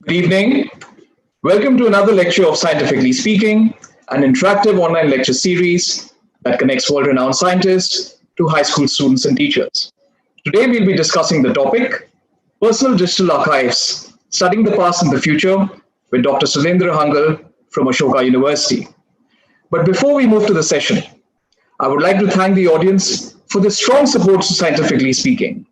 Good evening. Welcome to another lecture of Scientifically Speaking, an interactive online lecture series that connects world-renowned scientists to high school students and teachers. Today we'll be discussing the topic, Personal Digital Archives, Studying the Past and the Future with Dr. Sudheendra Hangal from Ashoka University. But before we move to the session, I would like to thank the audience for the strong support to Scientifically Speaking.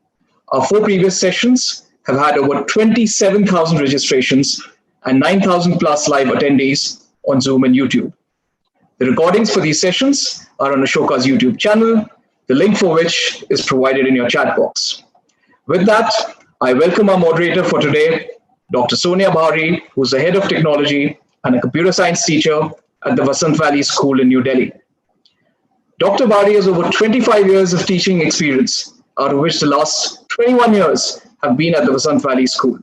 Our four previous sessions have had over 27,000 registrations and 9,000 plus live attendees on Zoom and YouTube. The recordings for these sessions are on Ashoka's YouTube channel, the link for which is provided in your chat box. With that, I welcome our moderator for today, Dr. Sonia Bahari, who's the head of technology and a computer science teacher at the Vasant Valley School in New Delhi. Dr. Bahari has over 25 years of teaching experience, out of which the last 21 years have been at the Vasant Valley School.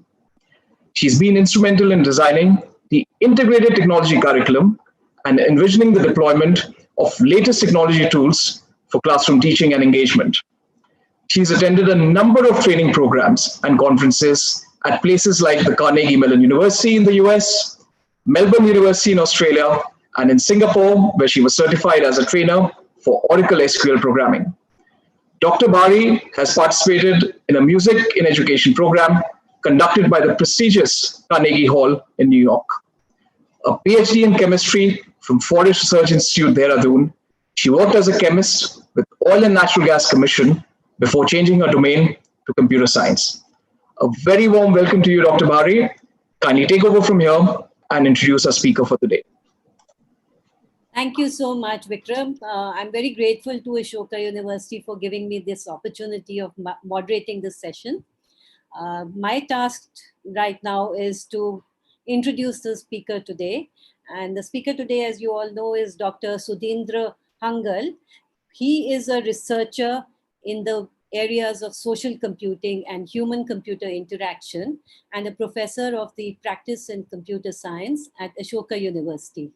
She's been instrumental in designing the integrated technology curriculum and envisioning the deployment of latest technology tools for classroom teaching and engagement. She's attended a number of training programs and conferences at places like the Carnegie Mellon University in the US, Melbourne University in Australia, and in Singapore, where she was certified as a trainer for Oracle SQL programming. Dr. Bahari has participated in a music in education program conducted by the prestigious Carnegie Hall in New York. A Ph.D. in chemistry from Forest Research Institute, Dehradun, she worked as a chemist with Oil and Natural Gas Commission before changing her domain to computer science. A very warm welcome to you, Dr. Bahari. Kindly take over from here and introduce our speaker for the day. Thank you so much, Vikram. I'm very grateful to Ashoka University for giving me this opportunity of moderating this session. My task right now is to introduce the speaker today. And the speaker today, as you all know, is Dr. Sudheendra Hangal. He is a researcher in the areas of social computing and human-computer interaction and a professor of the practice in computer science at Ashoka University.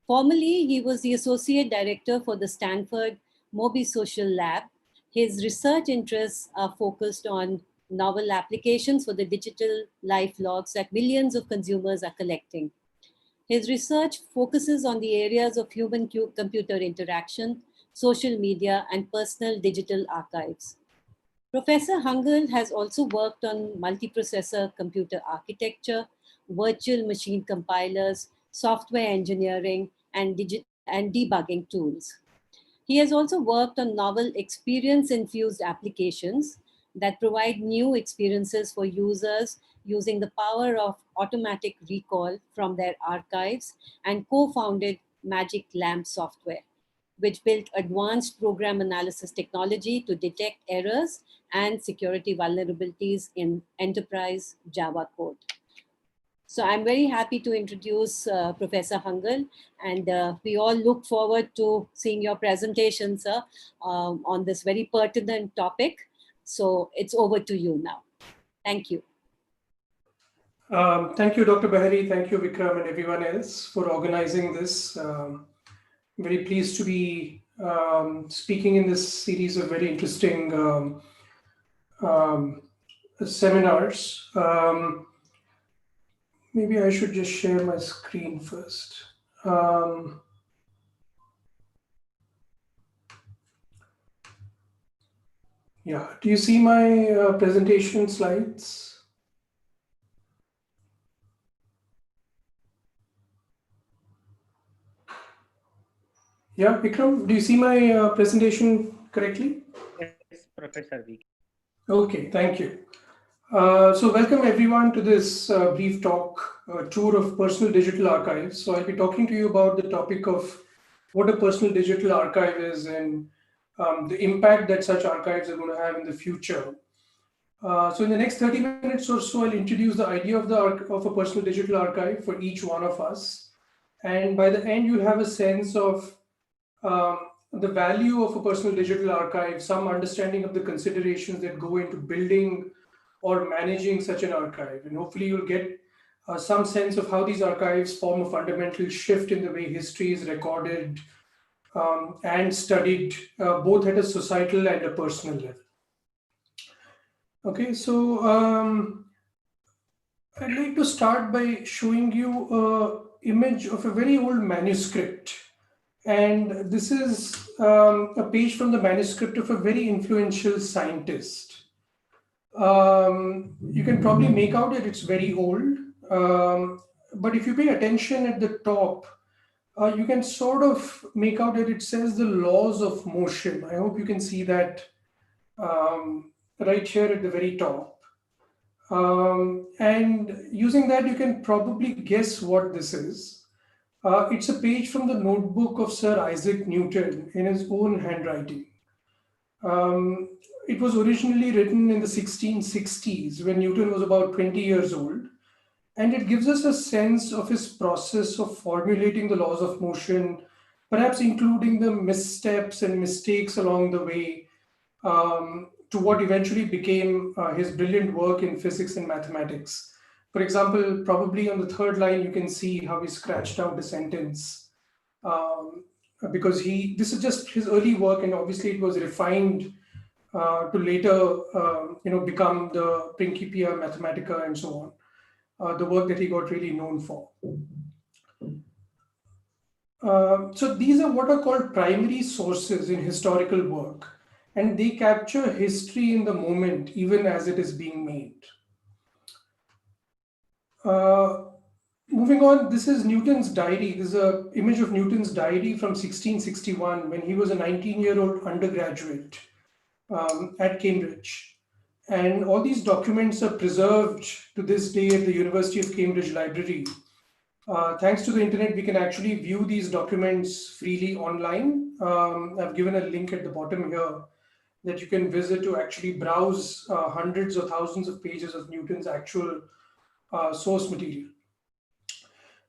Formerly, he was the Associate Director for the Stanford Moby Social Lab. His research interests are focused on novel applications for the digital life logs that millions of consumers are collecting. His research focuses on the areas of human-computer interaction, social media, and personal digital archives. Professor Hangal has also worked on multiprocessor computer architecture, virtual machine compilers, software engineering, and debugging tools. He has also worked on novel experience-infused applications that provide new experiences for users using the power of automatic recall from their archives, and co-founded Magic Lamp software, which built advanced program analysis technology to detect errors and security vulnerabilities in enterprise Java code. So I'm very happy to introduce Professor Hangal, and we all look forward to seeing your presentation, sir, on this very pertinent topic. So it's over to you now. Thank you. Thank you, Dr. Bahari. Thank you, Vikram, and everyone else for organizing this. Very pleased to be speaking in this series of very interesting seminars. Maybe I should just share my screen first. Yeah, do you see my presentation slides? Yeah, Vikram, do you see my presentation correctly? Yes, Professor V. Okay, thank you. So welcome everyone to this brief talk, tour of personal digital archives. So I'll be talking to you about the topic of what a personal digital archive is and the impact that such archives are going to have in the future. So in the next 30 minutes or so, I'll introduce the idea of a personal digital archive for each one of us. And by the end, you'll have a sense of the value of a personal digital archive, some understanding of the considerations that go into building or managing such an archive. And hopefully you'll get some sense of how these archives form a fundamental shift in the way history is recorded and studied, both at a societal and a personal level. Okay, so I'd like to start by showing you an image of a very old manuscript. And this is a page from the manuscript of a very influential scientist. You can probably make out that it's very old. But if you pay attention at the top, you can sort of make out that it says the laws of motion. I hope you can see that right here at the very top. And using that, you can probably guess what this is. It's a page from the notebook of Sir Isaac Newton in his own handwriting. It was originally written in the 1660s when Newton was about 20 years old. And it gives us a sense of his process of formulating the laws of motion, perhaps including the missteps and mistakes along the way to what eventually became his brilliant work in physics and mathematics. For example, probably on the third line, you can see how he scratched out a sentence because this is just his early work, and obviously it was refined to later, become the Principia Mathematica and so on. The work that he got really known for. So these are what are called primary sources in historical work, and they capture history in the moment, even as it is being made. Moving on, this is Newton's diary. This is an image of Newton's diary from 1661 when he was a 19-year-old undergraduate at Cambridge. And all these documents are preserved to this day at the University of Cambridge Library. Thanks to the internet, we can actually view these documents freely online. I've given a link at the bottom here that you can visit to actually browse hundreds or thousands of pages of Newton's actual source material.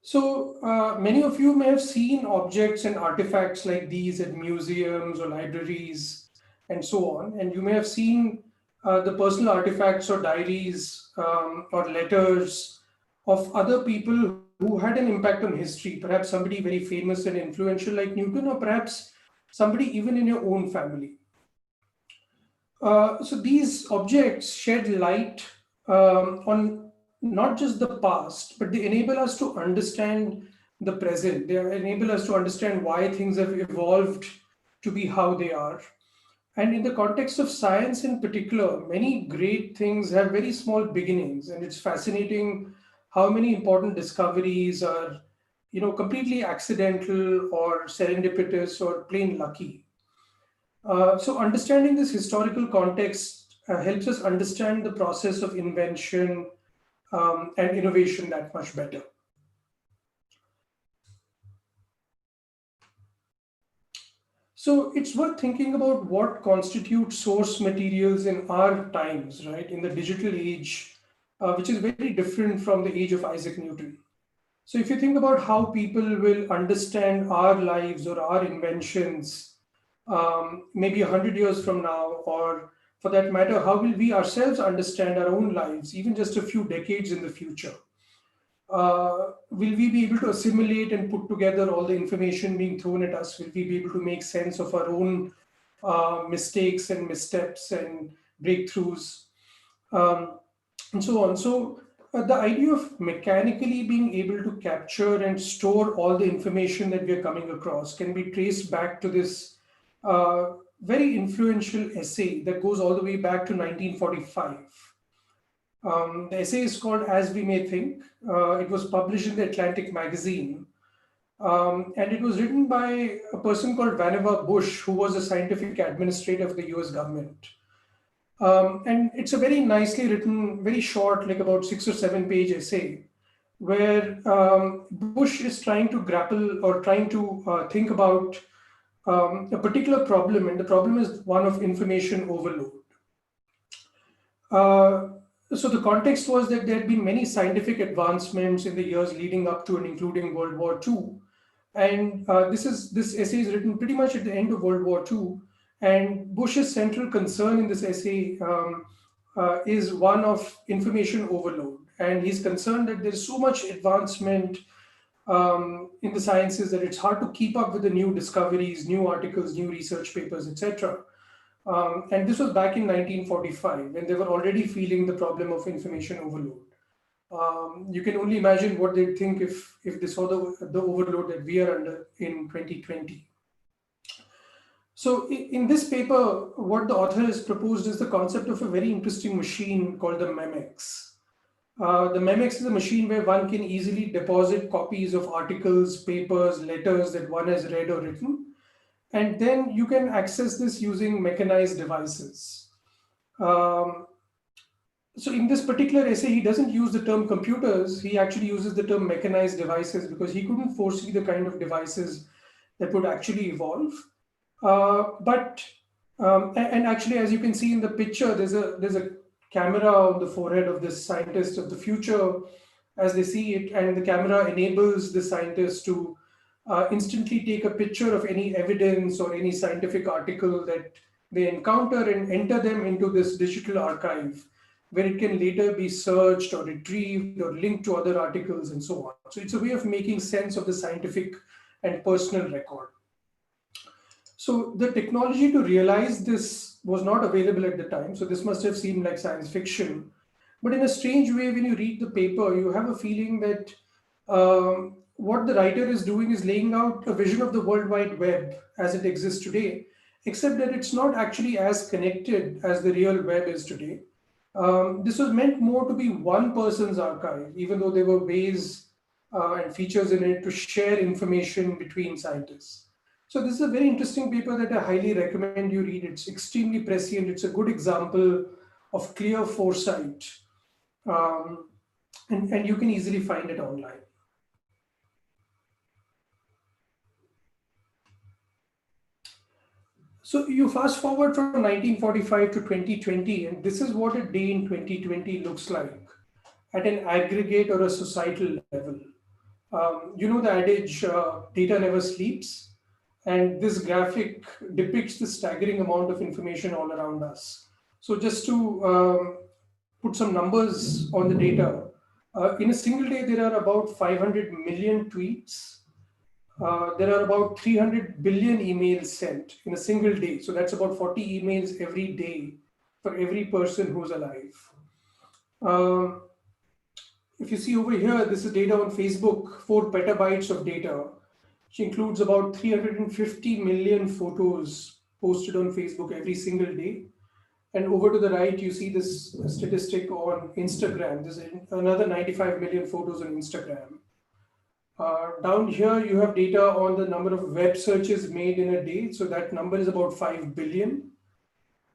So many of you may have seen objects and artifacts like these at museums or libraries and so on. And you may have seen the personal artifacts or diaries or letters of other people who had an impact on history, perhaps somebody very famous and influential like Newton, or perhaps somebody even in your own family. So these objects shed light on not just the past, but they enable us to understand the present. They enable us to understand why things have evolved to be how they are. And in the context of science in particular, many great things have very small beginnings, and it's fascinating how many important discoveries are, completely accidental or serendipitous or plain lucky. So understanding this historical context helps us understand the process of invention and innovation that much better. So it's worth thinking about what constitutes source materials in our times, right? In the digital age, which is very different from the age of Isaac Newton. So if you think about how people will understand our lives or our inventions, maybe 100 years from now, or for that matter, how will we ourselves understand our own lives, even just a few decades in the future? Will we be able to assimilate and put together all the information being thrown at us? Will we be able to make sense of our own mistakes and missteps and breakthroughs and so on? So the idea of mechanically being able to capture and store all the information that we are coming across can be traced back to this very influential essay that goes all the way back to 1945. The essay is called As We May Think. It was published in the Atlantic magazine. And it was written by a person called Vannevar Bush, who was a scientific administrator of the US government. And it's a very nicely written, very short, like about 6 or 7 page essay, where Bush is trying to grapple or trying to think about a particular problem. And the problem is one of information overload. So the context was that there had been many scientific advancements in the years leading up to and including World War II. And this essay is written pretty much at the end of World War II. And Bush's central concern in this essay is one of information overload. And he's concerned that there's so much advancement in the sciences that it's hard to keep up with the new discoveries, new articles, new research papers, etc. And this was back in 1945 when they were already feeling the problem of information overload. You can only imagine what they'd think if they saw the overload that we are under in 2020. So in this paper, what the author has proposed is the concept of a very interesting machine called the MEMX. The MEMX is a machine where one can easily deposit copies of articles, papers, letters that one has read or written. And then you can access this using mechanized devices. So in this particular essay, he doesn't use the term computers. He actually uses the term mechanized devices because he couldn't foresee the kind of devices that would actually evolve. And actually, as you can see in the picture, there's a camera on the forehead of this scientist of the future as they see it, and the camera enables the scientist to instantly take a picture of any evidence or any scientific article that they encounter and enter them into this digital archive, where it can later be searched or retrieved or linked to other articles and so on. So it's a way of making sense of the scientific and personal record. So the technology to realize this was not available at the time. So this must have seemed like science fiction. But in a strange way, when you read the paper, you have a feeling that what the writer is doing is laying out a vision of the World Wide Web as it exists today, except that it's not actually as connected as the real web is today. This was meant more to be one person's archive, even though there were ways and features in it to share information between scientists. So this is a very interesting paper that I highly recommend you read. It's extremely prescient. It's a good example of clear foresight. And you can easily find it online. So you fast forward from 1945 to 2020, and this is what a day in 2020 looks like at an aggregate or a societal level. You know the adage, data never sleeps. And this graphic depicts the staggering amount of information all around us. So just to put some numbers on the data, in a single day, there are about 500 million tweets. There are about 300 billion emails sent in a single day. So that's about 40 emails every day for every person who's alive. If you see over here, this is data on Facebook, 4 petabytes of data, which includes about 350 million photos posted on Facebook every single day. And over to the right, you see this statistic on Instagram. There's another 95 million photos on Instagram. Down here, you have data on the number of web searches made in a day. So that number is about 5 billion.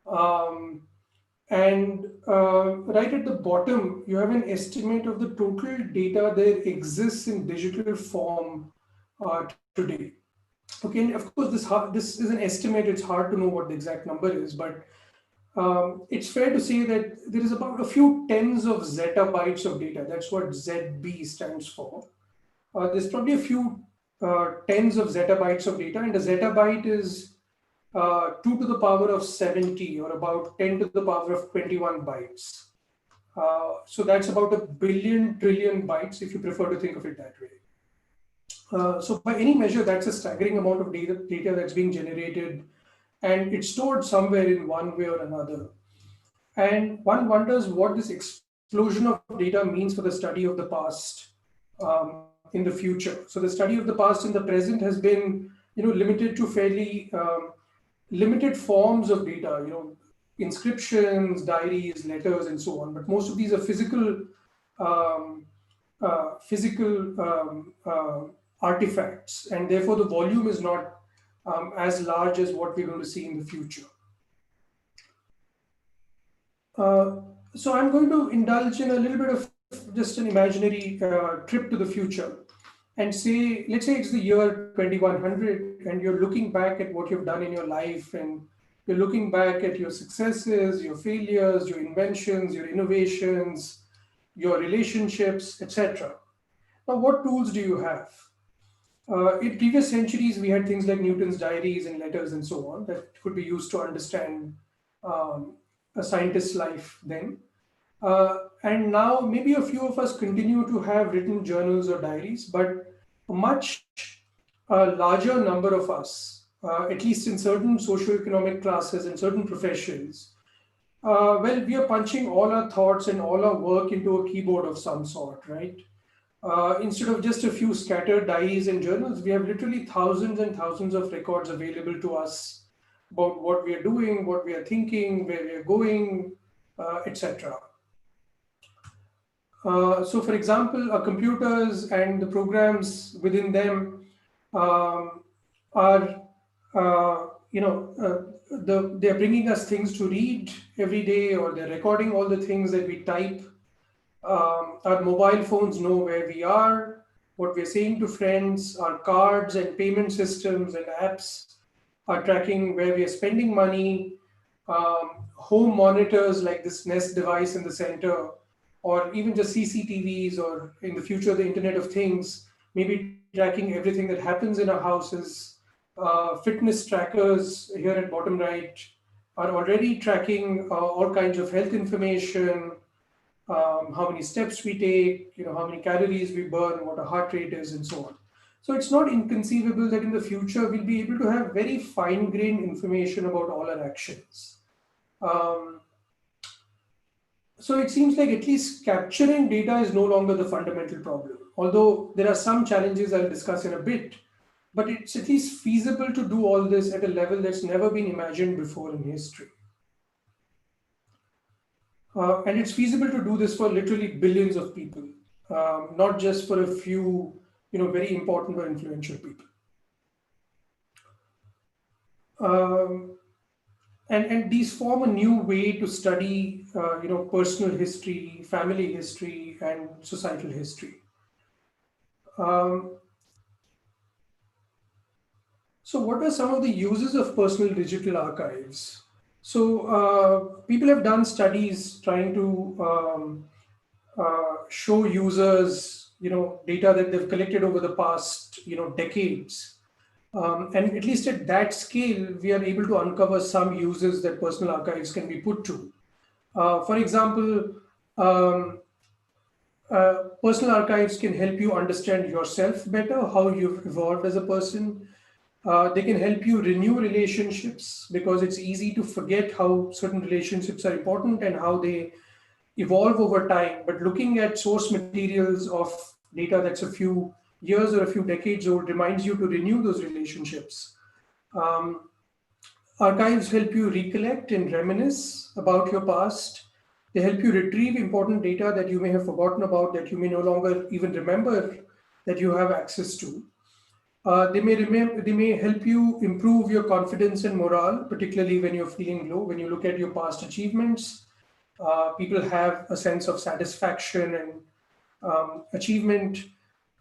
Right at the bottom, you have an estimate of the total data that exists in digital form today. Okay, and of course, this is an estimate. It's hard to know what the exact number is, but it's fair to say that there is about a few tens of zettabytes of data. That's what ZB stands for. There's probably a few tens of zettabytes of data, and a zettabyte is 2 to the power of 70, or about 10 to the power of 21 bytes. So that's about a billion trillion bytes, if you prefer to think of it that way. So by any measure, that's a staggering amount of data that's being generated, and it's stored somewhere in one way or another. And one wonders what this explosion of data means for the study of the past in the future. So the study of the past in the present has been, limited to fairly limited forms of data, inscriptions, diaries, letters, and so on. But most of these are physical artifacts, and therefore the volume is not as large as what we're going to see in the future. So I'm going to indulge in a little bit of just an imaginary trip to the future, and say, let's say it's the year 2100, and you're looking back at what you've done in your life, and you're looking back at your successes, your failures, your inventions, your innovations, your relationships, etc. Now, what tools do you have? In previous centuries, we had things like Newton's diaries and letters and so on that could be used to understand a scientist's life then. And now maybe a few of us continue to have written journals or diaries, but a much larger number of us, at least in certain socioeconomic classes and certain professions, Well, we are punching all our thoughts and all our work into a keyboard of some sort, right? Instead of just a few scattered diaries and journals, we have literally thousands and thousands of records available to us about what we are doing, what we are thinking, where we are going, etc. So, for example, our computers and the programs within them are, they're bringing us things to read every day, or they're recording all the things that we type. Our mobile phones know where we are, what we're saying to friends. Our cards and payment systems and apps are tracking where we are spending money. Home monitors like this Nest device in the center, or even just CCTVs, or in the future, the Internet of Things, maybe tracking everything that happens in our houses. Fitness trackers here at bottom right are already tracking all kinds of health information, how many steps we take, how many calories we burn, what our heart rate is, and so on. So it's not inconceivable that in the future we'll be able to have very fine-grained information about all our actions. So it seems like at least capturing data is no longer the fundamental problem, although there are some challenges I'll discuss in a bit, but it's at least feasible to do all this at a level that's never been imagined before in history. And it's feasible to do this for literally billions of people, not just for a few, very important or influential people. And these form a new way to study, personal history, family history, and societal history. So what are some of the uses of personal digital archives? So people have done studies trying to show users, data that they've collected over the past, decades. And at least at that scale, we are able to uncover some uses that personal archives can be put to. For example, personal archives can help you understand yourself better, how you've evolved as a person. They can help you renew relationships, because it's easy to forget how certain relationships are important and how they evolve over time. But looking at source materials of data that's a few years or a few decades old reminds you to renew those relationships. Archives help you recollect and reminisce about your past. They help you retrieve important data that you may have forgotten about, that you may no longer even remember that you have access to. They may help you improve your confidence and morale, particularly when you're feeling low. When you look at your past achievements, people have a sense of satisfaction and achievement.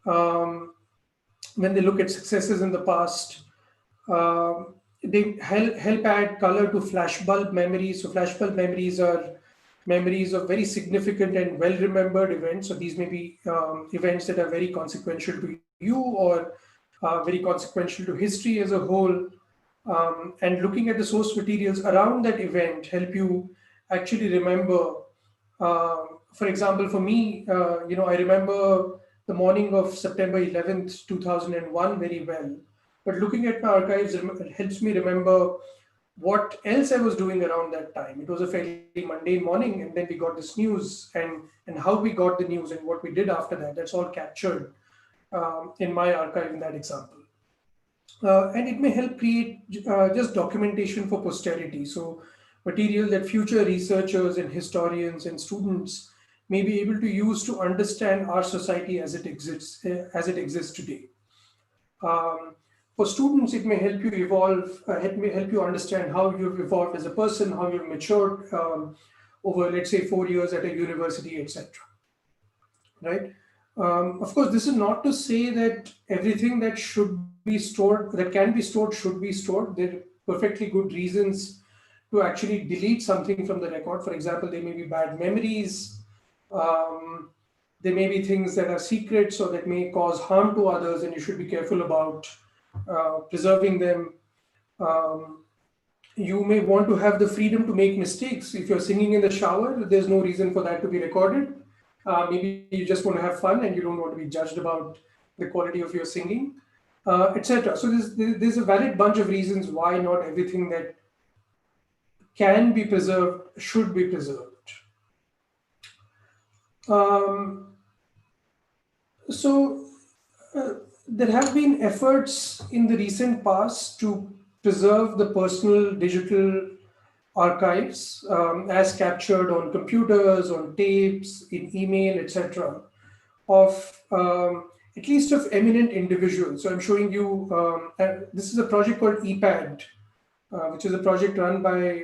When they look at successes in the past, they help add color to flashbulb memories. So flashbulb memories are memories of very significant and well-remembered events. So these may be events that are very consequential to you, or very consequential to history as a whole. And looking at the source materials around that event help you actually remember. For example, for me, I remember the morning of September 11th, 2001 very well. But looking at my archives helps me remember what else I was doing around that time. It was a fairly mundane morning, and then we got this news, and how we got the news and what we did after that. That's all captured in my archive in that example. And it may help create just documentation for posterity. So material that future researchers and historians and students may be able to use to understand our society as it exists today. For students, it may help you evolve, it may help you understand how you've evolved as a person, how you've matured over, let's say, 4 years at a university, etc. Right? Of course, this is not to say that everything that should be stored, that can be stored, should be stored. There are perfectly good reasons to actually delete something from the record. For example, there may be bad memories. There may be things that are secrets or that may cause harm to others, and you should be careful about preserving them. You may want to have the freedom to make mistakes. If you're singing in the shower, there's no reason for that to be recorded. Maybe you just want to have fun and you don't want to be judged about the quality of your singing, etc. So there's a valid bunch of reasons why not everything that can be preserved, should be preserved. There have been efforts in the recent past to preserve the personal digital archives as captured on computers, on tapes, in email, etc., of at least of eminent individuals. So I'm showing you, this is a project called EPad, which is a project run by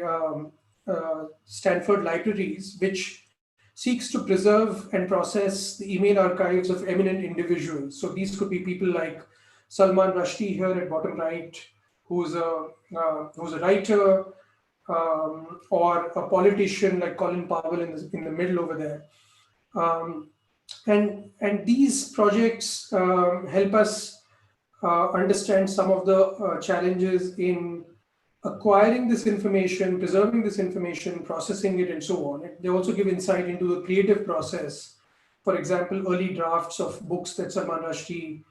Stanford Libraries, which seeks to preserve and process the email archives of eminent individuals. So these could be people like Salman Rushdie here at bottom right, who's a writer, or a politician like Colin Powell in the middle over there. And these projects help us understand some of the challenges in acquiring this information, preserving this information, processing it, and so on. They also give insight into the creative process. For example, early drafts of books that Salman Rushdie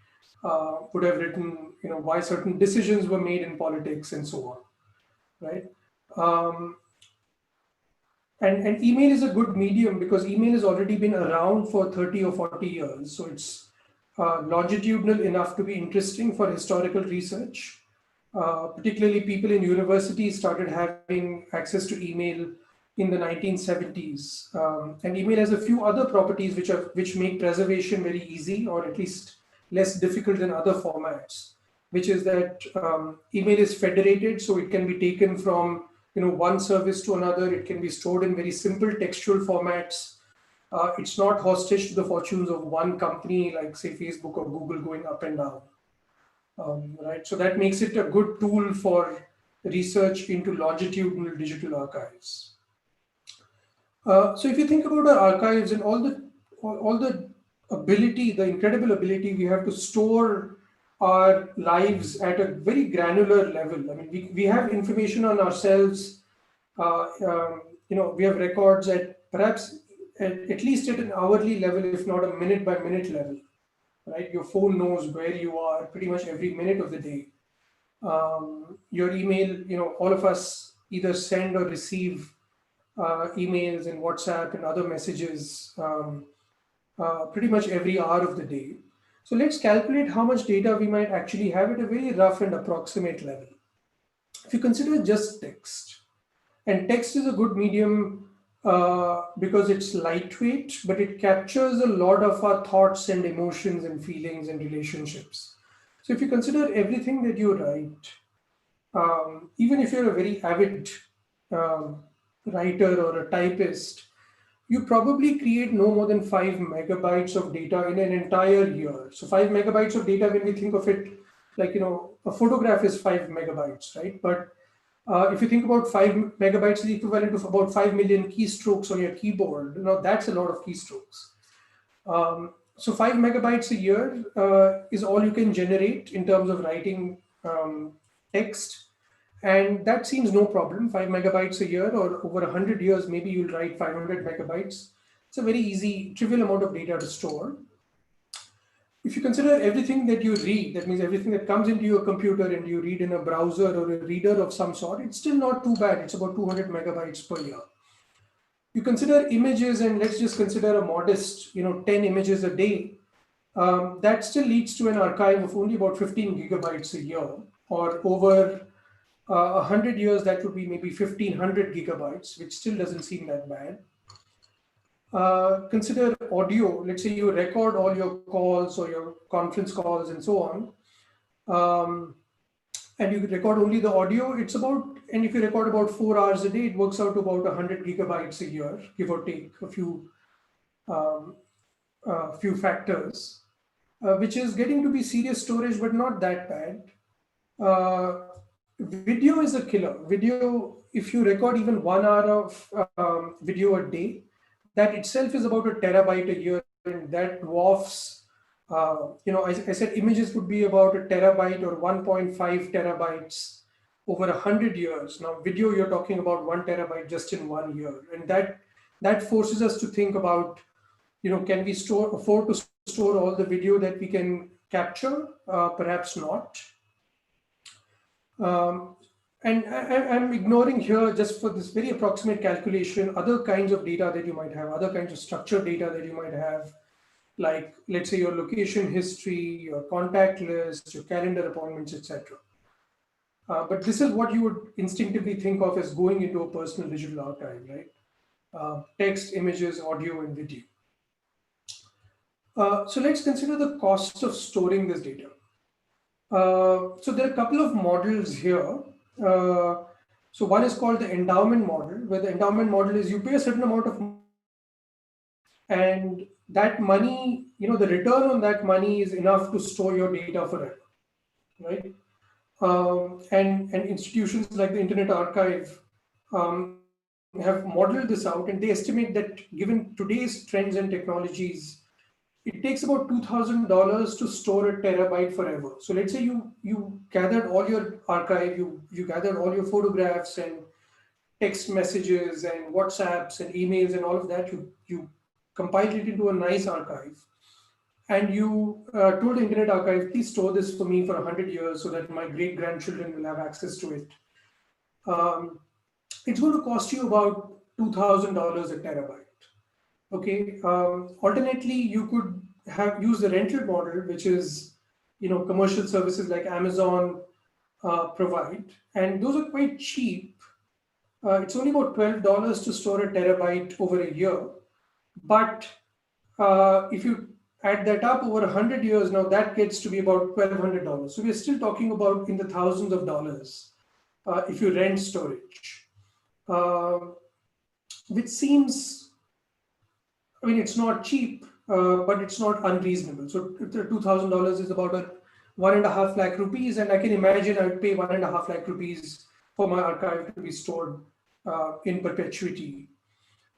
would have written, why certain decisions were made in politics and so on, right? And email is a good medium because email has already been around for 30 or 40 years. So it's longitudinal enough to be interesting for historical research. Particularly people in universities started having access to email in the 1970s. And email has a few other properties which make preservation very easy, or at least less difficult than other formats, which is that email is federated, so it can be taken from one service to another. It can be stored in very simple textual formats. It's not hostage to the fortunes of one company like, say, Facebook or Google going up and down. Right, so that makes it a good tool for research into longitudinal digital archives. So if you think about our archives and all the ability, the incredible ability we have to store our lives at a very granular level. I mean, we have information on ourselves. We have records at perhaps at least at an hourly level, if not a minute by minute level. Right, your phone knows where you are pretty much every minute of the day. Your email, all of us either send or receive emails and WhatsApp and other messages pretty much every hour of the day. So let's calculate how much data we might actually have at a very rough and approximate level. If you consider just text, and text is a good medium because it's lightweight, but it captures a lot of our thoughts and emotions and feelings and relationships. So if you consider everything that you write, even if you're a very avid writer or a typist, you probably create no more than 5 megabytes of data in an entire year. So 5 megabytes of data, when we think of it, like, a photograph is 5 megabytes, right? But if you think about 5 megabytes is equivalent to about 5 million keystrokes on your keyboard, that's a lot of keystrokes. So 5 megabytes a year is all you can generate in terms of writing text. And that seems no problem. 5 megabytes a year, or over 100 years, maybe you'll write 500 megabytes. It's a very easy, trivial amount of data to store. If you consider everything that you read, that means everything that comes into your computer and you read in a browser or a reader of some sort, it's still not too bad. It's about 200 megabytes per year. You consider images, and let's just consider a modest, 10 images a day. That still leads to an archive of only about 15 gigabytes a year, or over 100 years, that would be maybe 1500 gigabytes, which still doesn't seem that bad. Consider audio. Let's say you record all your calls or your conference calls and so on, and you record only the audio. It's about, and if you record about 4 hours a day, it works out to about 100 gigabytes a year, give or take a few factors, which is getting to be serious storage, but not that bad. Video is a killer. Video, if you record even 1 hour of video a day, that itself is about a terabyte a year, and that dwarfs, I said images would be about a terabyte or 1.5 terabytes over 100 years. Now, video, you're talking about 1 terabyte just in 1 year. And that forces us to think about, can we afford to store all the video that we can capture? Perhaps not. And I'm ignoring here, just for this very approximate calculation, other kinds of data that you might have, other kinds of structured data that you might have, like let's say your location history, your contact list, your calendar appointments, etc. But this is what you would instinctively think of as going into a personal digital archive, right? Text, images, audio, and video. So let's consider the cost of storing this data. So there are a couple of models here. So one is called the endowment model, where the endowment model is you pay a certain amount of money, and that money, the return on that money is enough to store your data forever, right? And institutions like the Internet Archive have modeled this out, and they estimate that given today's trends and technologies, it takes about $2,000 to store a terabyte forever. So let's say you gathered all your archive, you gathered all your photographs and text messages and WhatsApps and emails and all of that. You compiled it into a nice archive, and you told the Internet Archive, please store this for me for 100 years so that my great grandchildren will have access to it. It's going to cost you about $2,000 a terabyte. Okay. Alternately, you could have used the rental model, which is, commercial services like Amazon provide, and those are quite cheap. It's only about $12 to store a terabyte over a year, but if you add that up over 100 years, now that gets to be about $1,200. So we're still talking about in the thousands of dollars if you rent storage, which seems, it's not cheap, but it's not unreasonable. So $2,000 is about 1.5 lakh rupees, and I can imagine I would pay 1.5 lakh rupees for my archive to be stored in perpetuity.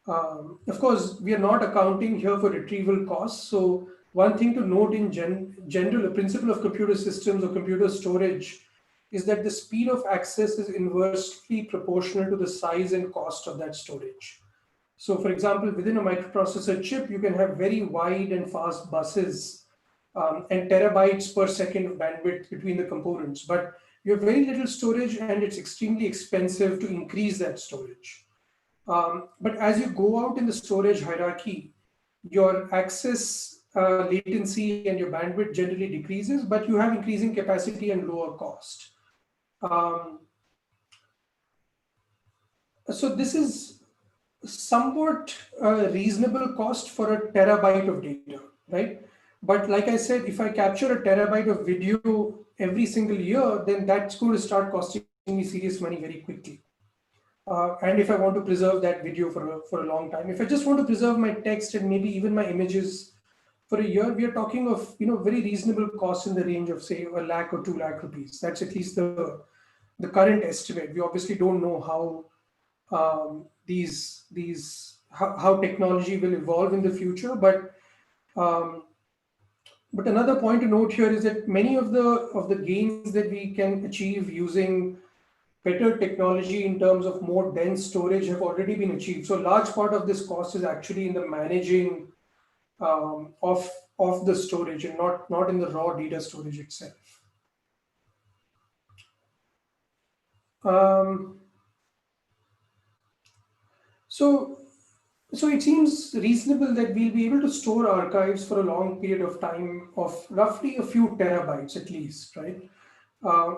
Of course, we are not accounting here for retrieval costs. So one thing to note in general, the principle of computer systems or computer storage is that the speed of access is inversely proportional to the size and cost of that storage. So for example, within a microprocessor chip, you can have very wide and fast buses and terabytes per second of bandwidth between the components, but you have very little storage and it's extremely expensive to increase that storage. But as you go out in the storage hierarchy, your access latency and your bandwidth generally decreases, but you have increasing capacity and lower cost. So this is somewhat a reasonable cost for a terabyte of data, right? But like I said, if I capture a terabyte of video every single year, then that's going to start costing me serious money very quickly. And if I want to preserve that video for a long time, if I just want to preserve my text and maybe even my images for a year, we are talking of very reasonable costs in the range of say 1 lakh or 2 lakh rupees. That's at least the current estimate. We obviously don't know how how technology will evolve in the future, but another point to note here is that many of the gains that we can achieve using better technology in terms of more dense storage have already been achieved. So a large part of this cost is actually in the managing of the storage and not in the raw data storage itself. So it seems reasonable that we'll be able to store archives for a long period of time of roughly a few terabytes at least, right?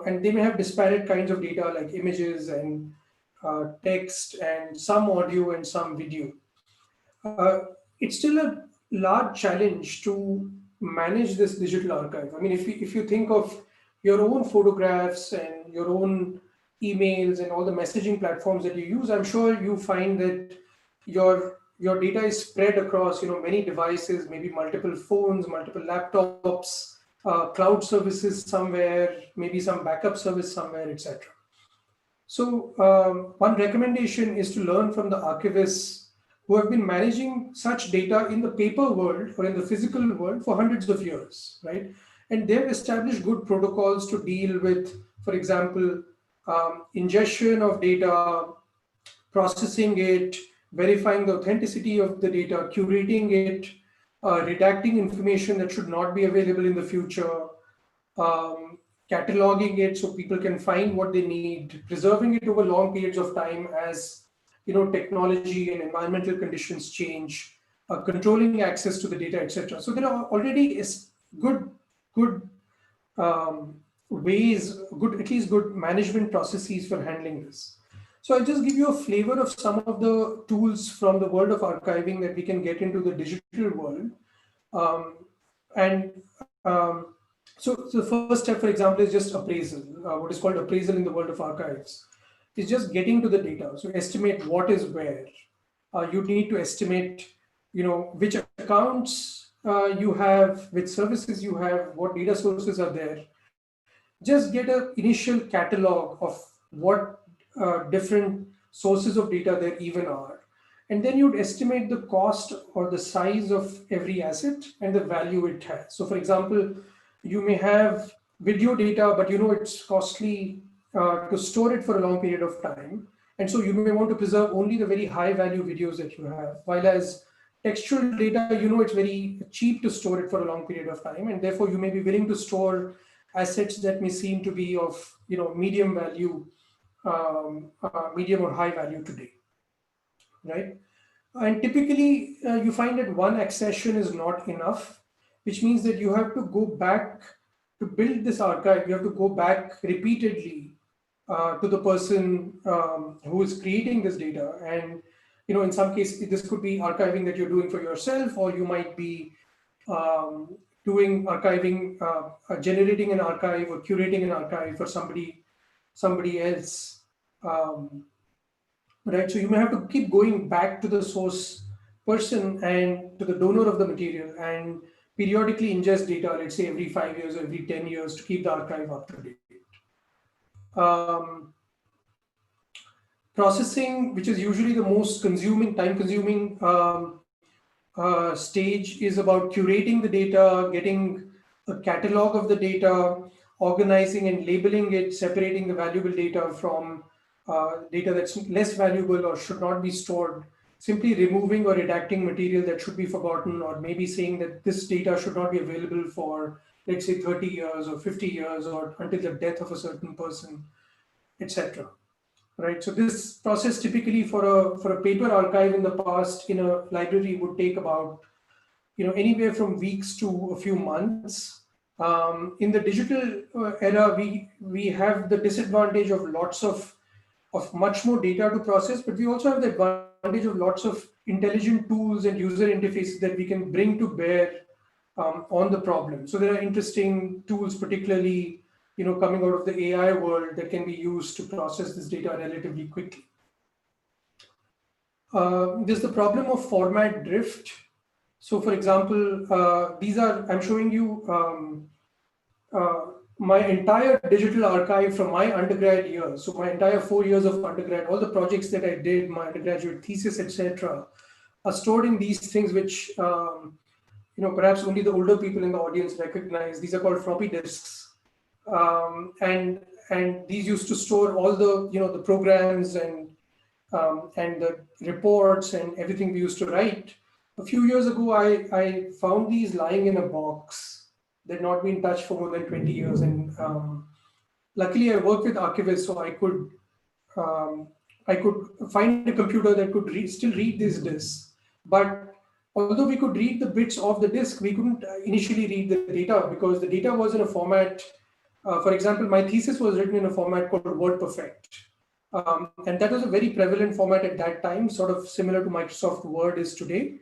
And they may have disparate kinds of data like images and text and some audio and some video. It's still a large challenge to manage this digital archive. I mean, if you think of your own photographs and your own emails and all the messaging platforms that you use, I'm sure you find that your data is spread across many devices, maybe multiple phones, multiple laptops, cloud services somewhere, maybe some backup service somewhere, etc. So one recommendation is to learn from the archivists who have been managing such data in the paper world or in the physical world for hundreds of years, right? And they've established good protocols to deal with, for example, ingestion of data, processing it, verifying the authenticity of the data, curating it, redacting information that should not be available in the future, cataloging it so people can find what they need, preserving it over long periods of time as technology and environmental conditions change, controlling access to the data, etc. So there are already good ways, at least good management processes for handling this. So I'll just give you a flavor of some of the tools from the world of archiving that we can get into the digital world. So the first step, for example, is just appraisal. What is called appraisal in the world of archives is just getting to the data. So estimate what is where. You need to estimate, which accounts you have, which services you have, what data sources are there. Just get an initial catalog of what different sources of data there even are. And then you'd estimate the cost or the size of every asset and the value it has. So for example, you may have video data, but it's costly to store it for a long period of time. And so you may want to preserve only the very high value videos that you have. While as textual data, it's very cheap to store it for a long period of time. And therefore you may be willing to store assets that may seem to be of medium value, medium or high value today, right? And typically you find that one accession is not enough, which means that you have to go back to build this archive. You have to go back repeatedly to the person who is creating this data. And in some cases, this could be archiving that you're doing for yourself, or you might be doing archiving, generating an archive or curating an archive for somebody else. Right, so you may have to keep going back to the source person and to the donor of the material and periodically ingest data, let's say every 5 years or every 10 years, to keep the archive up to date. Processing, which is usually the most time-consuming stage, is about curating the data, getting a catalog of the data, organizing and labeling it, separating the valuable data from data that's less valuable or should not be stored, simply removing or redacting material that should be forgotten, or maybe saying that this data should not be available for, let's say, 30 years or 50 years or until the death of a certain person, etc. Right. So this process typically for a paper archive in the past in a library would take about anywhere from weeks to a few months. In the digital era, we have the disadvantage of lots of much more data to process, but we also have the advantage of lots of intelligent tools and user interfaces that we can bring to bear on the problem. So there are interesting tools, particularly coming out of the AI world, that can be used to process this data relatively quickly. There's the problem of format drift. So for example, I'm showing you my entire digital archive from my undergrad years. So my entire 4 years of undergrad, all the projects that I did, my undergraduate thesis, etc., are stored in these things, which perhaps only the older people in the audience recognize. These are called floppy disks, and these used to store all the the programs and the reports and everything we used to write. A few years ago, I found these lying in a box. They'd not been touched for more than 20 years. And luckily, I worked with archivists, so I could find a computer that could still read these disks. But although we could read the bits of the disk, we couldn't initially read the data because the data was in a format. For example, my thesis was written in a format called WordPerfect. And that was a very prevalent format at that time, sort of similar to Microsoft Word is today.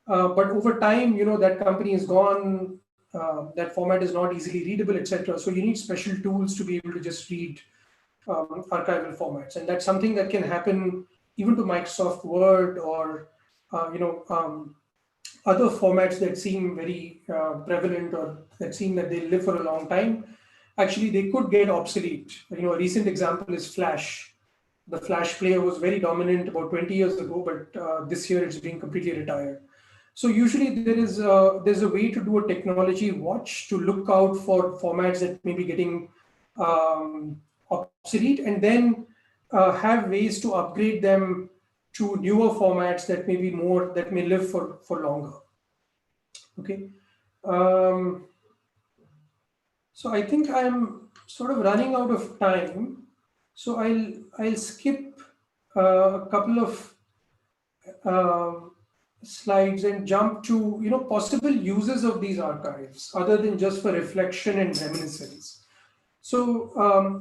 But over time, that company is gone. That format is not easily readable, etc. So you need special tools to be able to just read archival formats, and that's something that can happen even to Microsoft Word or other formats that seem very prevalent or that seem that they live for a long time. Actually, they could get obsolete. A recent example is Flash. The Flash player was very dominant about 20 years ago, but this year it's being completely retired. So usually there's a way to do a technology watch to look out for formats that may be getting obsolete, and then have ways to upgrade them to newer formats that may live for longer. Okay. So I think I'm sort of running out of time, so I'll skip a couple of slides and jump to possible uses of these archives other than just for reflection and reminiscence. So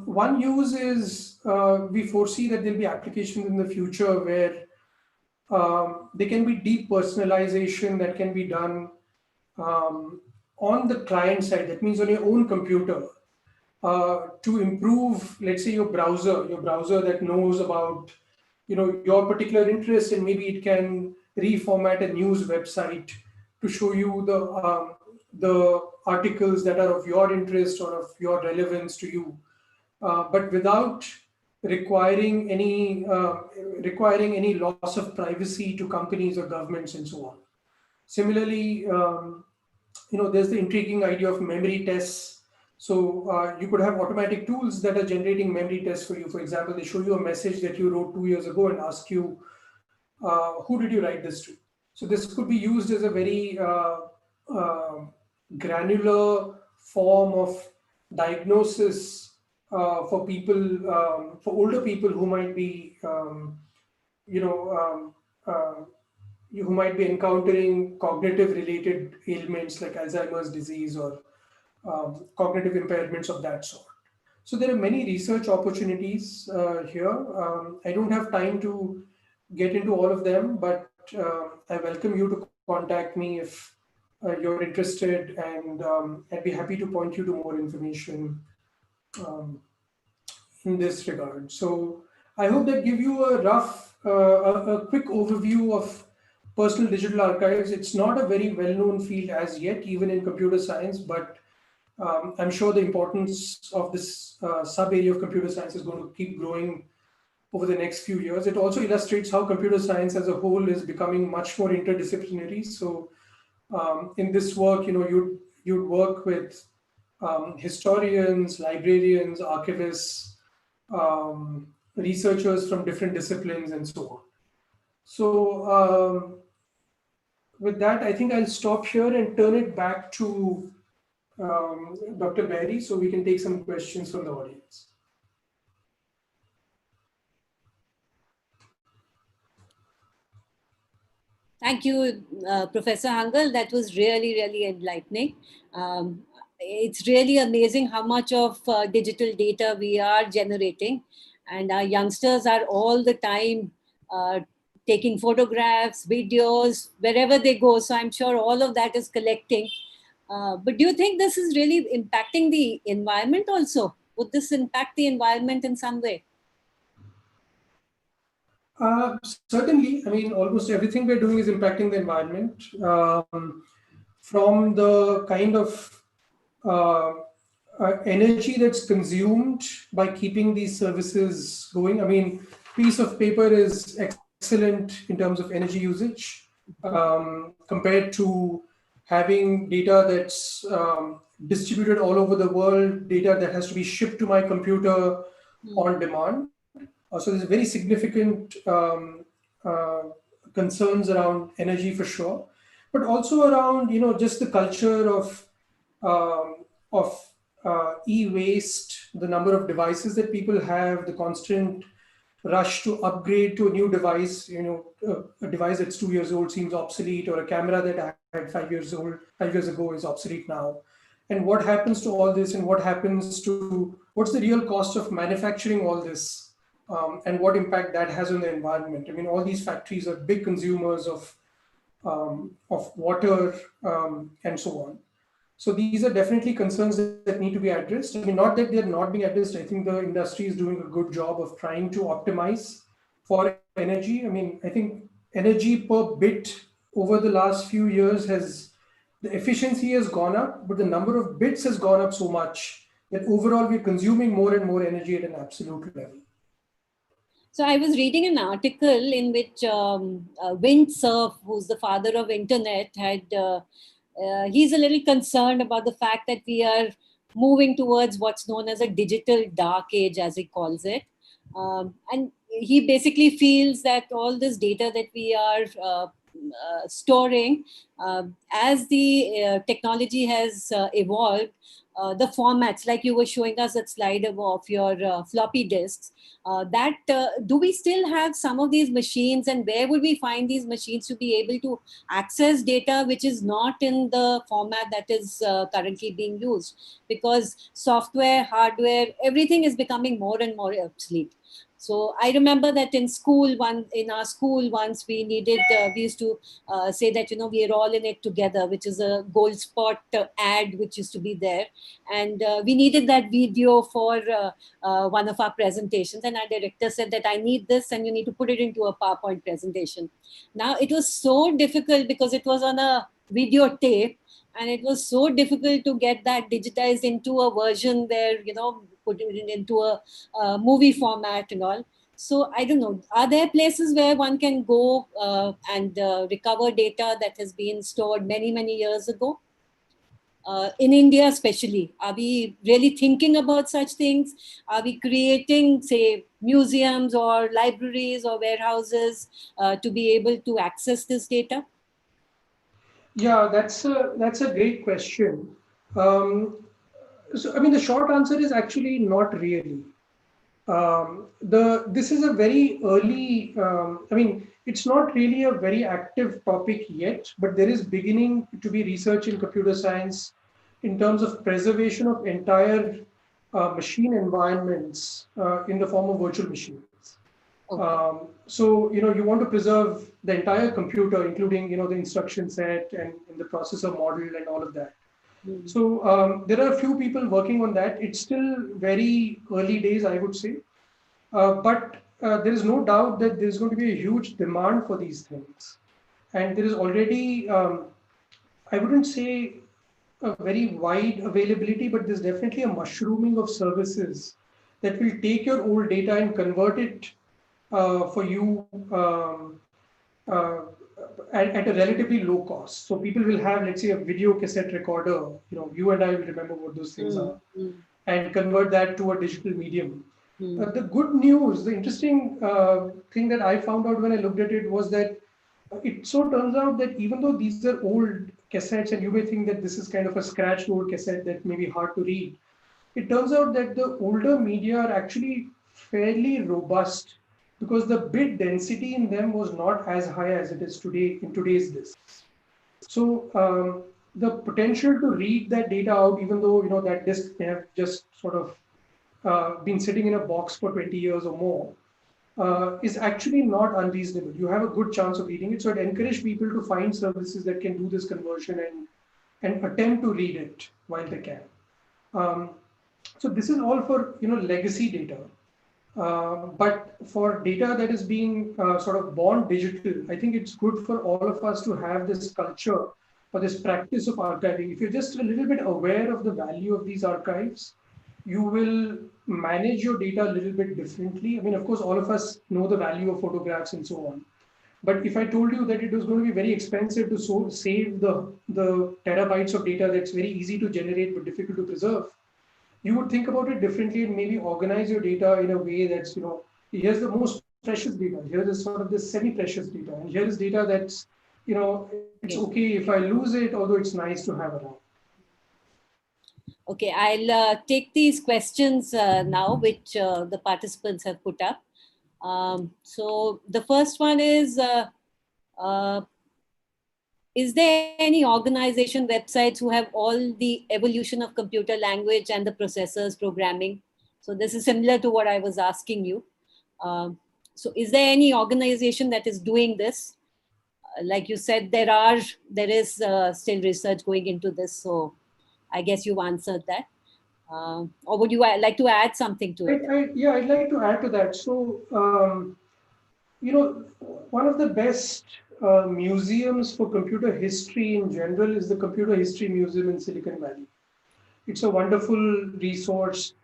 one use is we foresee that there'll be applications in the future where there can be deep personalization that can be done on the client side. That means on your own computer to improve, let's say, your browser that knows about your particular interest, and maybe it can reformat a news website to show you the articles that are of your interest or of your relevance to you, but without requiring any loss of privacy to companies or governments and so on. Similarly, there's the intriguing idea of memory tests. So you could have automatic tools that are generating memory tests for you. For example, they show you a message that you wrote 2 years ago and ask you, who did you write this to? So this could be used as a very granular form of diagnosis for people, for older people who might be, who might be encountering cognitive related ailments like Alzheimer's disease or cognitive impairments of that sort. So there are many research opportunities here. I don't have time to get into all of them, but I welcome you to contact me if you're interested, and I'd be happy to point you to more information in this regard. So I hope that give you a rough, a quick overview of personal digital archives. It's not a very well-known field as yet, even in computer science, but I'm sure the importance of this sub-area of computer science is going to keep growing over the next few years. It also illustrates how computer science as a whole is becoming much more interdisciplinary. So in this work, you'd work with historians, librarians, archivists, researchers from different disciplines, and so on. So with that, I think I'll stop here and turn it back to Dr. Berry, so we can take some questions from the audience. Thank you, Professor Hangal. That was really, really enlightening. It's really amazing how much of digital data we are generating, and our youngsters are all the time taking photographs, videos, wherever they go. So I'm sure all of that is collecting. But do you think this is really impacting the environment also? Would this impact the environment in some way? Certainly. I mean, almost everything we're doing is impacting the environment. From the kind of energy that's consumed by keeping these services going. I mean, piece of paper is excellent in terms of energy usage compared to having data that's distributed all over the world, data that has to be shipped to my computer on demand. So there's very significant concerns around energy for sure, but also around just the culture of e-waste, the number of devices that people have, the constant rush to upgrade to a new device. A device that's 2 years old seems obsolete, or a camera that I had 5 years ago is obsolete now. And what happens to all this, and what's the real cost of manufacturing all this? And what impact that has on the environment. I mean, all these factories are big consumers of water and so on. So these are definitely concerns that need to be addressed. I mean, not that they're not being addressed. I think the industry is doing a good job of trying to optimize for energy. I mean, I think energy per bit over the last few years the efficiency has gone up, but the number of bits has gone up so much that overall we're consuming more and more energy at an absolute level. So I was reading an article in which Vint Cerf, who's the father of internet, he's a little concerned about the fact that we are moving towards what's known as a digital dark age, as he calls it. And he basically feels that all this data that we are storing, as the technology has evolved, the formats, like you were showing us that slide of your floppy disks, do we still have some of these machines, and where would we find these machines to be able to access data which is not in the format that is currently being used? Because software, hardware, everything is becoming more and more obsolete. So I remember that in our school once we used to say that, we are all in it together, which is a gold spot ad which used to be there. And we needed that video for one of our presentations. And our director said that I need this and you need to put it into a PowerPoint presentation. Now it was so difficult because it was on a videotape, and it was so difficult to get that digitized into a version where, put it into a movie format and all. So I don't know, are there places where one can go and recover data that has been stored many, many years ago? In India especially, are we really thinking about such things? Are we creating, say, museums or libraries or warehouses to be able to access this data? Yeah, that's a great question. So, I mean, the short answer is actually not really. This is a very early. I mean, it's not really a very active topic yet, but there is beginning to be research in computer science in terms of preservation of entire machine environments in the form of virtual machines. So, you want to preserve the entire computer, including, the instruction set and the processor model and all of that. So there are a few people working on that. It's still very early days, I would say. But there is no doubt that there's going to be a huge demand for these things. And there is already, I wouldn't say a very wide availability, but there's definitely a mushrooming of services that will take your old data and convert it for you at a relatively low cost. So people will have, let's say, a video cassette recorder. You and I will remember what those things are, and convert that to a digital medium. The good news, the interesting thing that I found out when I looked at it was that it so turns out that even though these are old cassettes, and you may think that this is kind of a scratched old cassette that may be hard to read, it turns out that the older media are actually fairly robust because the bit density in them was not as high as it is today in today's disks. So the potential to read that data out, even though that disk may have just sort of been sitting in a box for 20 years or more, is actually not unreasonable. You have a good chance of reading it. So I'd encourage people to find services that can do this conversion and attempt to read it while they can. So this is all for legacy data. But for data that is being sort of born digital, I think it's good for all of us to have this culture or this practice of archiving. If you're just a little bit aware of the value of these archives, you will manage your data a little bit differently. I mean, of course, all of us know the value of photographs and so on. But if I told you that it was going to be very expensive to save the terabytes of data that's very easy to generate but difficult to preserve, you would think about it differently and maybe organize your data in a way that's, here's the most precious data, here is sort of the semi-precious data, and here is data that's, it's okay if I lose it, although it's nice to have around. Okay, I'll take these questions now, which the participants have put up. So the first one is there any organization websites who have all the evolution of computer language and the processors programming? So this is similar to what I was asking you. So is there any organization that is doing this? Like you said, there is still research going into this. So I guess you've answered that. Or would you like to add something to it? Yeah, I'd like to add to that. So, one of the best museums for computer history in general is the Computer History Museum in Silicon Valley. It's a wonderful resource.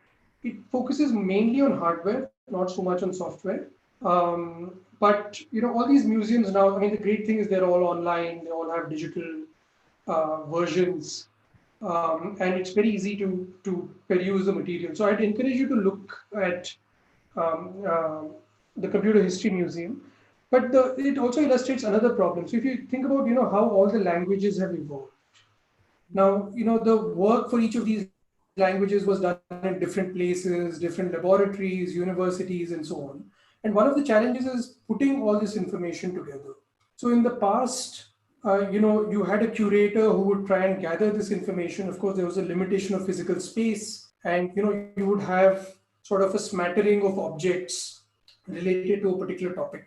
It focuses mainly on hardware, not so much on software. But all these museums now, I mean, the great thing is they're all online. They all have digital versions, and it's very easy to peruse the material. So I'd encourage you to look at the Computer History Museum. But it also illustrates another problem. So if you think about, how all the languages have evolved. Now, the work for each of these languages was done in different places, different laboratories, universities, and so on. And one of the challenges is putting all this information together. So in the past, you had a curator who would try and gather this information. Of course, there was a limitation of physical space, and you would have sort of a smattering of objects related to a particular topic.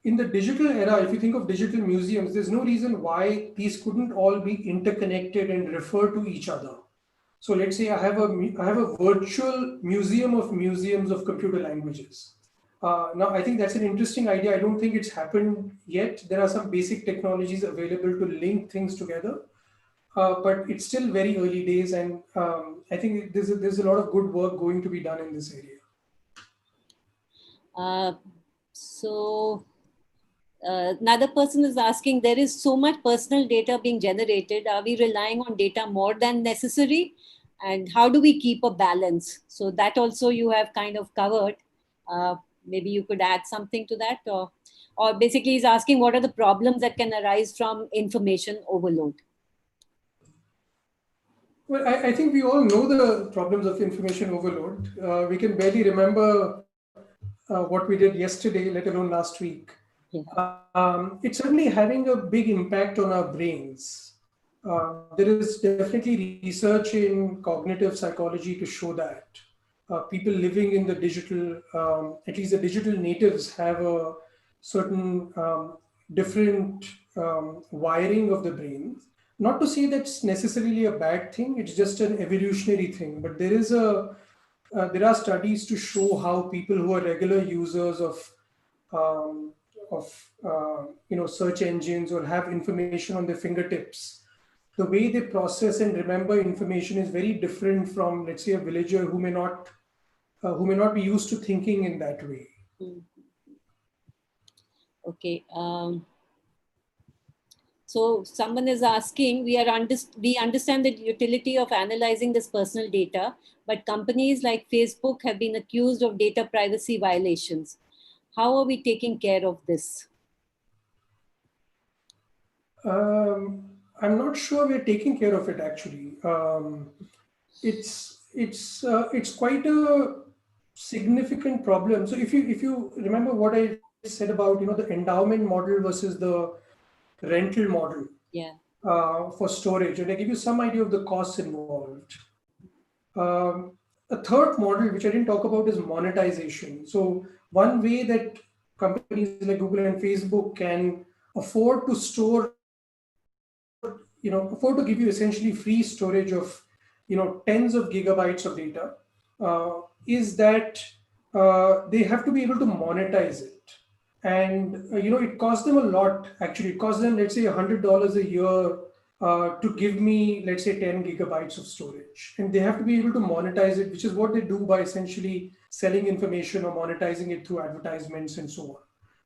In the digital era, if you think of digital museums, there's no reason why these couldn't all be interconnected and refer to each other. So let's say I have a virtual museum of museums of computer languages. Now, I think that's an interesting idea. I don't think it's happened yet. There are some basic technologies available to link things together, but it's still very early days, and I think there's a lot of good work going to be done in this area. Another person is asking, there is so much personal data being generated. Are we relying on data more than necessary? And how do we keep a balance? So that also you have kind of covered. Maybe you could add something to that, or basically he's asking what are the problems that can arise from information overload? Well, I think we all know the problems of information overload. We can barely remember what we did yesterday, let alone last week. Yeah. It's certainly having a big impact on our brains. There is definitely research in cognitive psychology to show that people living in the digital, at least the digital natives, have a certain different wiring of the brain. Not to say that's necessarily a bad thing, it's just an evolutionary thing. But there are studies to show how people who are regular users of search engines or have information on their fingertips, the way they process and remember information is very different from, let's say, a villager who may not be used to thinking in that way. Okay. So someone is asking, we understand the utility of analyzing this personal data, but companies like Facebook have been accused of data privacy violations. How are we taking care of this? I'm not sure we're taking care of it actually. It's quite a significant problem. So if you remember what I said about the endowment model versus the rental model, yeah, for storage, and I give you some idea of the costs involved. A third model, which I didn't talk about, is monetization. So one way that companies like Google and Facebook can afford to store, afford to give you essentially free storage of, tens of gigabytes of data, is that they have to be able to monetize it. And, it costs them a lot, actually. It costs them, let's say, $100 a year to give me, let's say, 10 gigabytes of storage. And they have to be able to monetize it, which is what they do by essentially selling information or monetizing it through advertisements and so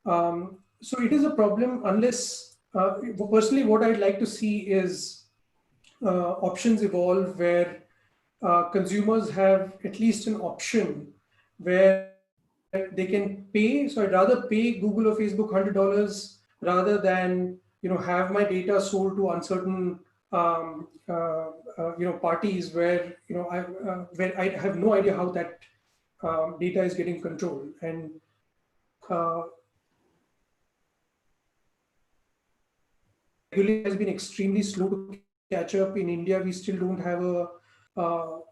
on. So it is a problem unless, personally, what I'd like to see is options evolve where consumers have at least an option where they can pay. So I'd rather pay Google or Facebook $100 rather than have my data sold to uncertain parties where where I have no idea how that data is getting controlled. And regulation has been extremely slow to catch up. In India, we still don't have a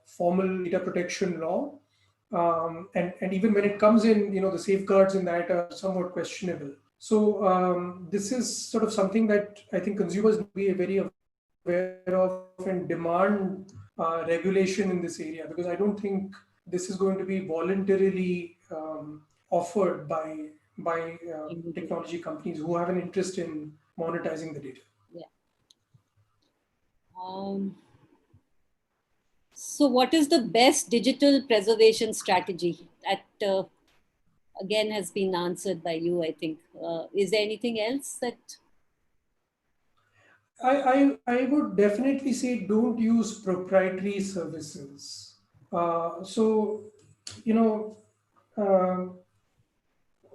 formal data protection law. And even when it comes in, the safeguards in that are somewhat questionable. So this is sort of something that I think consumers will be very aware of and demand regulation in this area, because I don't think this is going to be voluntarily offered by technology companies who have an interest in monetizing the data. Yeah. So what is the best digital preservation strategy? That again has been answered by you, I think. Is there anything else that? I would definitely say don't use proprietary services. So,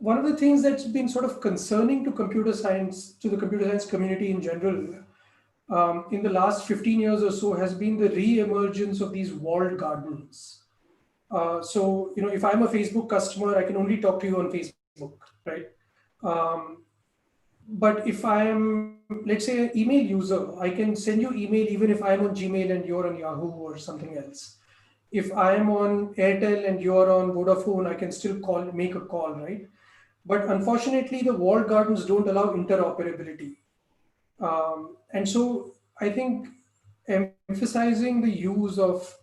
one of the things that's been sort of concerning to computer science, to the computer science community in general, in the last 15 years or so, has been the re-emergence of these walled gardens. So, if I'm a Facebook customer, I can only talk to you on Facebook, right? Um, but if I'm, let's say, an email user, I can send you email even if I'm on Gmail and you're on Yahoo or something else. If I'm on Airtel and you're on Vodafone, I can still make a call, right? But unfortunately, the walled gardens don't allow interoperability. And so I think emphasizing the use of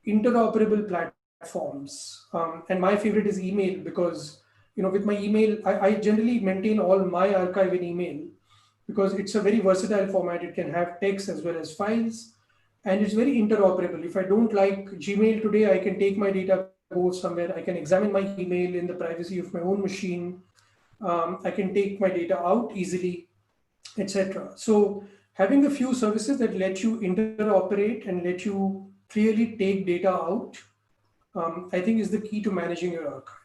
interoperable platforms, and my favorite is email because, with my email, I generally maintain all my archive in email because it's a very versatile format. It can have text as well as files, and it's very interoperable. If I don't like Gmail today, I can take my data, go somewhere. I can examine my email in the privacy of my own machine. I can take my data out easily, etc. So having a few services that let you interoperate and let you clearly take data out, I think is the key to managing your archive.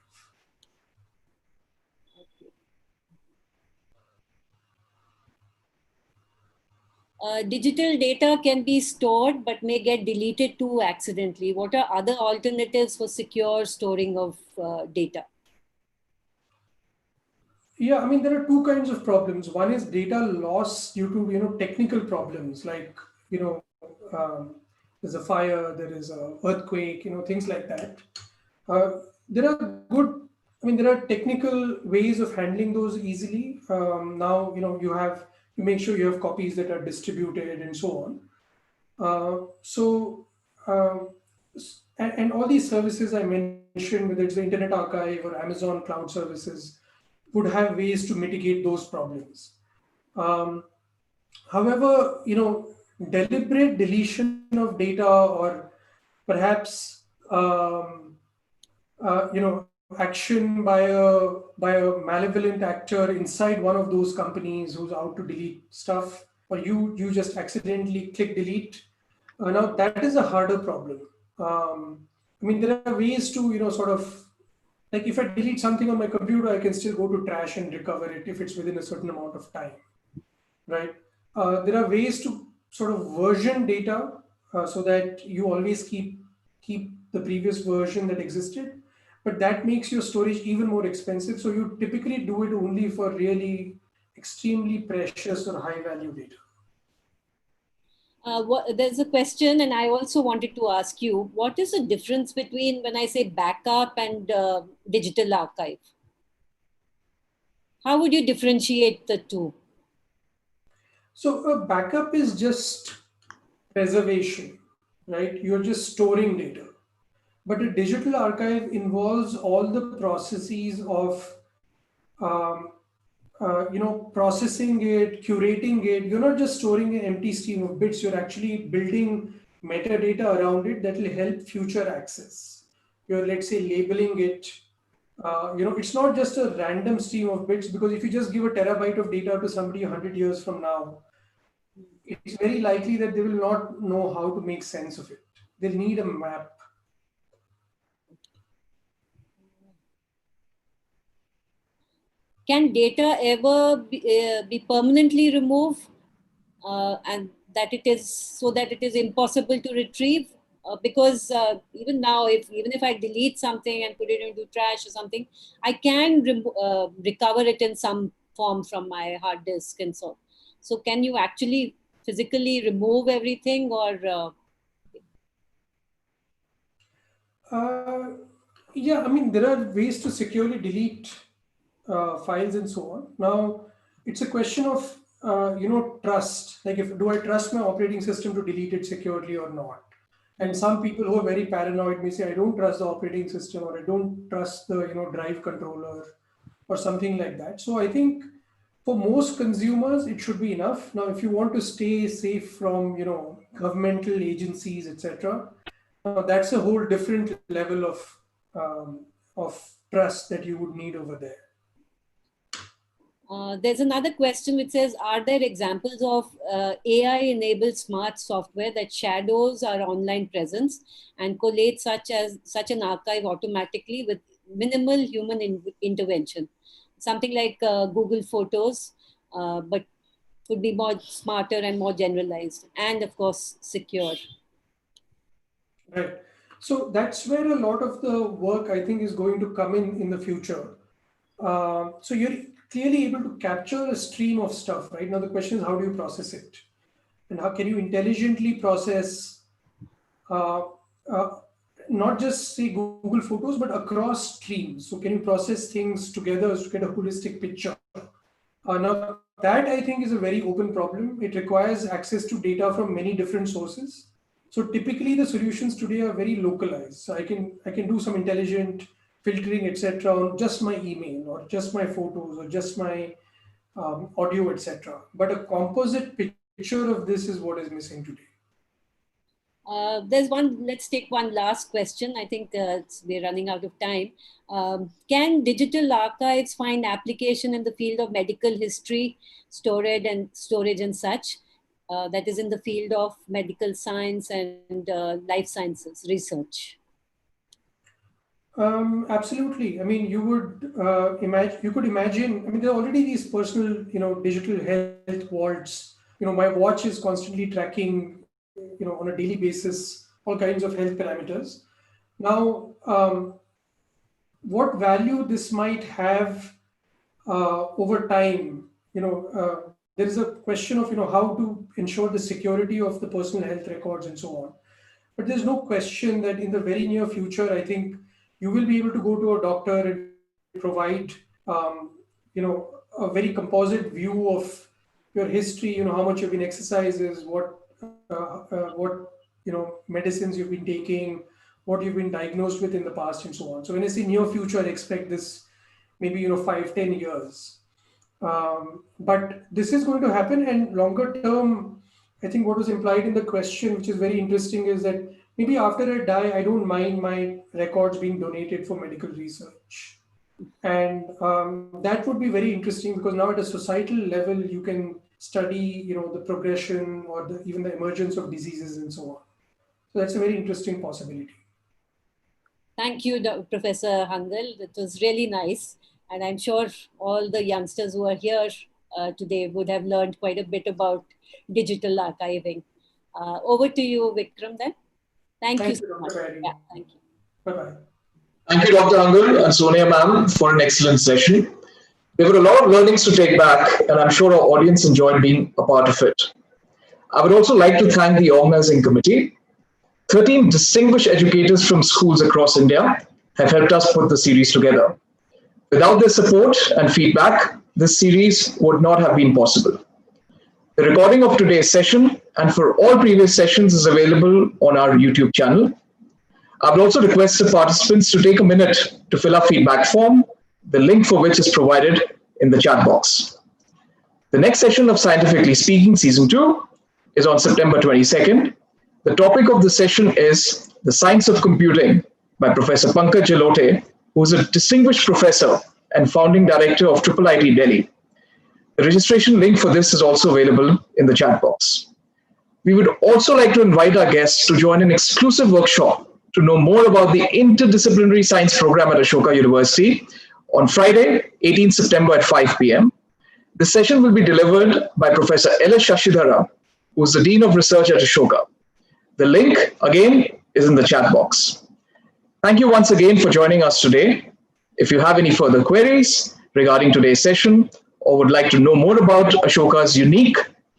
Digital data can be stored but may get deleted too accidentally. What are other alternatives for secure storing of data? Yeah, I mean, there are two kinds of problems. One is data loss due to, technical problems like, you know, um, there's a fire, there is a earthquake, things like that. There are good, I mean, there are technical ways of handling those easily. Now, you make sure you have copies that are distributed and so on. So, and all these services I mentioned, whether it's the Internet Archive or Amazon Cloud Services, would have ways to mitigate those problems. Um, However, deliberate deletion of data or perhaps, action by a malevolent actor inside one of those companies who's out to delete stuff, or you just accidentally click delete. Now that is a harder problem. I mean, there are ways to sort of, like, if I delete something on my computer, I can still go to trash and recover it if it's within a certain amount of time, right? There are ways to sort of version data so that you always keep the previous version that existed, but that makes your storage even more expensive. So you typically do it only for really extremely precious or high value data. There's a question, and I also wanted to ask you, what is the difference between when I say backup and digital archive? How would you differentiate the two? So a backup is just preservation, right? You're just storing data. But a digital archive involves all the processes of um, processing it, curating it. You're not just storing an empty stream of bits, you're actually building metadata around it that will help future access. You're, let's say, labeling it. It's not just a random stream of bits, because if you just give a terabyte of data to somebody 100 years from now, it's very likely that they will not know how to make sense of it. They'll need a map. Can data ever be permanently removed, and that it is so that it is impossible to retrieve? Because even now, even if I delete something and put it into trash or something, I can recover it in some form from my hard disk and so. So, can you actually physically remove everything, or Yeah, I mean, there are ways to securely delete files and so on. Now, it's a question of trust. Like, if do I trust my operating system to delete it securely or not? And some people who are very paranoid may say, I don't trust the operating system, or I don't trust the drive controller or something like that. So I think for most consumers, it should be enough. Now, if you want to stay safe from governmental agencies, etc., that's a whole different level of trust that you would need over there. there's another question which says, are there examples of AI-enabled smart software that shadows our online presence and collates such an archive automatically minimal human intervention. Something like Google Photos, but could be more smarter and more generalized, and of course, secure. Right. So that's where a lot of the work I think is going to come in the future. So you're clearly able to capture a stream of stuff, right? Now the question is, how do you process it? And how can you intelligently process uh, uh, not just say Google Photos, but across streams? So can you process things together to get a holistic picture? Now that I think is a very open problem. It requires access to data from many different sources. So typically the solutions today are very localized. So I can do some intelligent filtering, etc., on just my email or just my photos or just my audio, etc. But a composite picture of this is what is missing today. Let's take one last question. I think we're running out of time. Can digital archives find application in the field of medical history, storage and such? That is in the field of medical science and life sciences research. Absolutely. I mean, you would imagine. You could imagine. I mean, there are already these personal, digital health vaults. My watch is constantly tracking, on a daily basis, all kinds of health parameters. Now, what value this might have over time? There is a question of how to ensure the security of the personal health records and so on. But there's no question that in the very near future, I think you will be able to go to a doctor and provide, a very composite view of your history. How much you've been exercises, what medicines you've been taking, what you've been diagnosed with in the past, and so on. So when I say near future, I expect this maybe 5-10 years. But this is going to happen, and longer term, I think what was implied in the question, which is very interesting, is that maybe after I die, I don't mind my records being donated for medical research. And that would be very interesting, because now at a societal level, you can study, the progression or even the emergence of diseases and so on. So that's a very interesting possibility. Thank you, Professor Hangal. It was really nice. And I'm sure all the youngsters who are here today would have learned quite a bit about digital archiving. Over to you, Vikram, then. Thank you so much. Yeah, thank you. Bye-bye. Thank you, Dr. Hangal and Sonia ma'am, for an excellent session. There were a lot of learnings to take back, and I'm sure our audience enjoyed being a part of it. I would also like to thank the organizing committee. 13 distinguished educators from schools across India have helped us put the series together. Without their support and feedback, this series would not have been possible. The recording of today's session and for all previous sessions is available on our YouTube channel. I would also request the participants to take a minute to fill out feedback form, the link for which is provided in the chat box. The next session of Scientifically Speaking Season 2 is on September 22nd. The topic of the session is The Science of Computing by Professor Pankaj Jalote, who is a distinguished professor and founding director of IIIT Delhi. The registration link for this is also available in the chat box. We would also like to invite our guests to join an exclusive workshop to know more about the interdisciplinary science program at Ashoka University on Friday, 18 September at 5 p.m. The session will be delivered by Professor L.S. Shashidhara, who is the Dean of Research at Ashoka. The link, again, is in the chat box. Thank you once again for joining us today. If you have any further queries regarding today's session or would like to know more about Ashoka's unique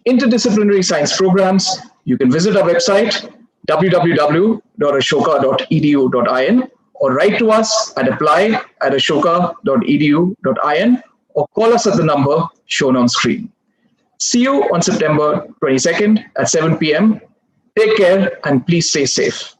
interdisciplinary science programs, you can visit our website, www.ashoka.edu.in, or write to us at apply@ashoka.edu.in, or call us at the number shown on screen. See you on September 22nd at 7 p.m. Take care and please stay safe.